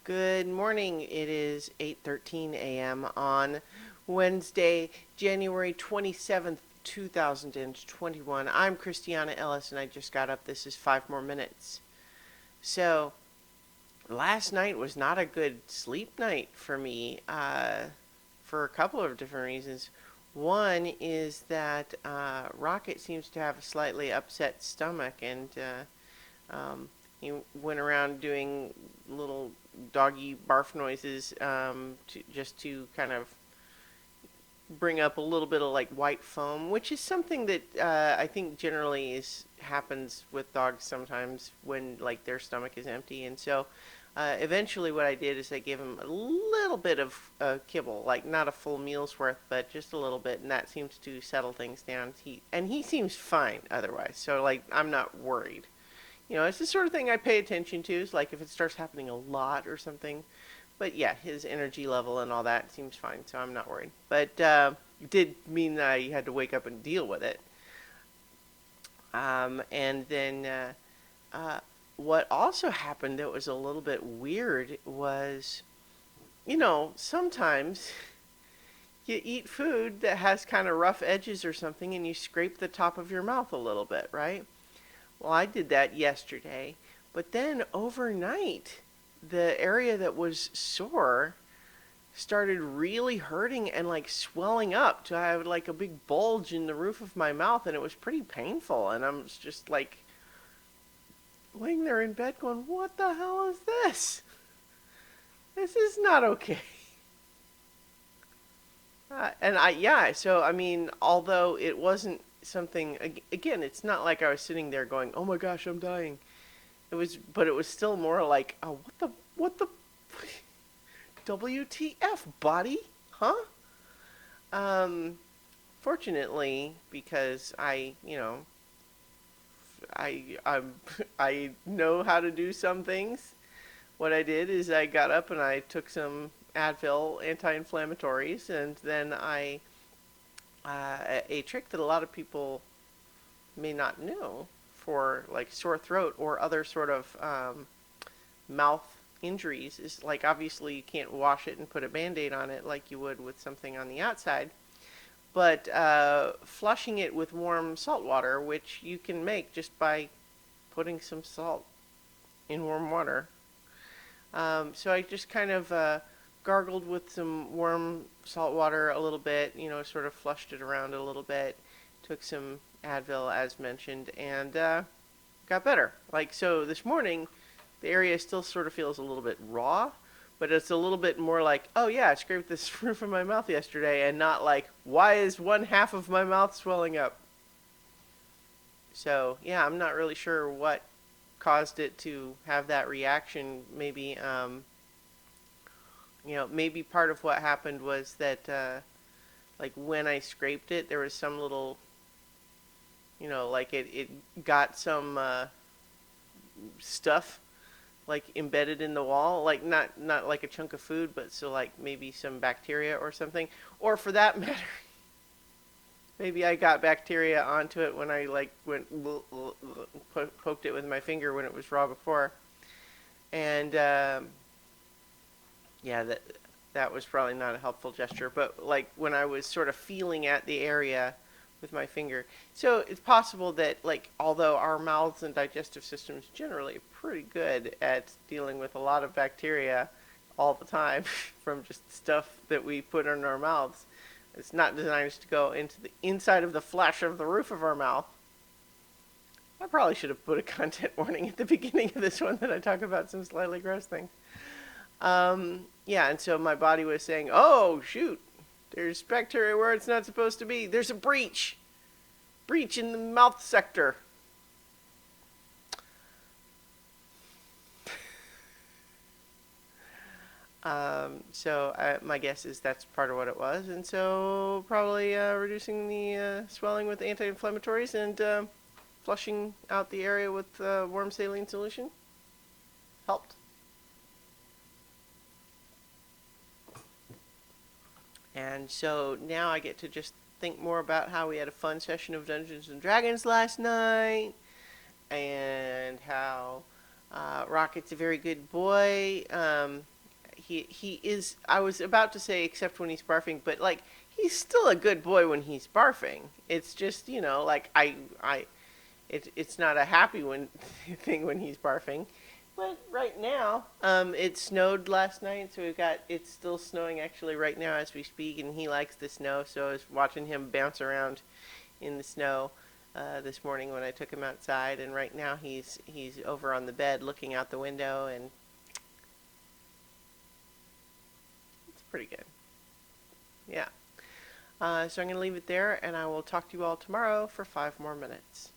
Good morning. It is 8:13 a.m. on Wednesday, January 27th, 2021. I'm Christiana Ellis and I just got up. This is 5 more minutes. So, last night was not a good sleep night for me for a couple of different reasons. One is that Rocket seems to have a slightly upset stomach, and he went around doing little doggy barf noises just to kind of bring up a little bit of like white foam, which is something that I think generally happens with dogs sometimes when like their stomach is empty. And so eventually what I did is I gave him a little bit of kibble, like not a full meal's worth, but just a little bit, and that seems to settle things down. He seems fine otherwise, so like I'm not worried. It's the sort of thing I pay attention to. Is like if it starts happening a lot or something. But yeah, his energy level and all that seems fine, so I'm not worried. But it did mean that I had to wake up and deal with it. And then what also happened that was a little bit weird was, sometimes you eat food that has kind of rough edges or something and you scrape the top of your mouth a little bit, right? Well, I did that yesterday, but then overnight, the area that was sore started really hurting and like swelling up to have like a big bulge in the roof of my mouth, and it was pretty painful. And I'm just like laying there in bed going, what the hell is this? This is not okay. So I mean, although it wasn't something, again, it's not like I was sitting there going, oh my gosh, I'm dying. But it was still more like, oh, what the, WTF, body? Huh? Um, Fortunately, because I know how to do some things. What I did is I got up and I took some Advil anti-inflammatories, and then a trick that a lot of people may not know for like sore throat or other sort of mouth injuries is like obviously you can't wash it and put a band-aid on it like you would with something on the outside, but flushing it with warm salt water, which you can make just by putting some salt in warm water. So I just kind of gargled with some warm salt water a little bit, sort of flushed it around a little bit, took some Advil as mentioned, and got better. Like, so this morning, the area still sort of feels a little bit raw, but it's a little bit more like, oh yeah, I scraped this roof of my mouth yesterday, and not like, why is one half of my mouth swelling up? So yeah, I'm not really sure what caused it to have that reaction. Maybe part of what happened was that like when I scraped it, there was some little, like it got some stuff like embedded in the wall, like not like a chunk of food, but so like maybe some bacteria or something, or for that matter, maybe I got bacteria onto it when I like went poked it with my finger when it was raw before, and yeah, that was probably not a helpful gesture, but like when I was sort of feeling at the area with my finger. So it's possible that, like, although our mouths and digestive systems generally are pretty good at dealing with a lot of bacteria all the time from just stuff that we put in our mouths, it's not designed to go into the inside of the flesh of the roof of our mouth. I probably should have put a content warning at the beginning of this one that I talk about some slightly gross things. Yeah, and so my body was saying, oh, shoot, there's bacteria where it's not supposed to be. There's a breach in the mouth sector. My guess is that's part of what it was, and so probably reducing the swelling with anti-inflammatories and flushing out the area with warm saline solution helped. And so now I get to just think more about how we had a fun session of Dungeons and Dragons last night, and how Rocket's a very good boy. he is. I was about to say except when he's barfing, but like he's still a good boy when he's barfing. It's just like it's not a happy thing when he's barfing. But right now, it snowed last night, so it's still snowing actually right now as we speak, and he likes the snow. So I was watching him bounce around in the snow this morning when I took him outside, and right now he's over on the bed looking out the window, and it's pretty good. Yeah. So I'm going to leave it there, and I will talk to you all tomorrow for 5 more minutes.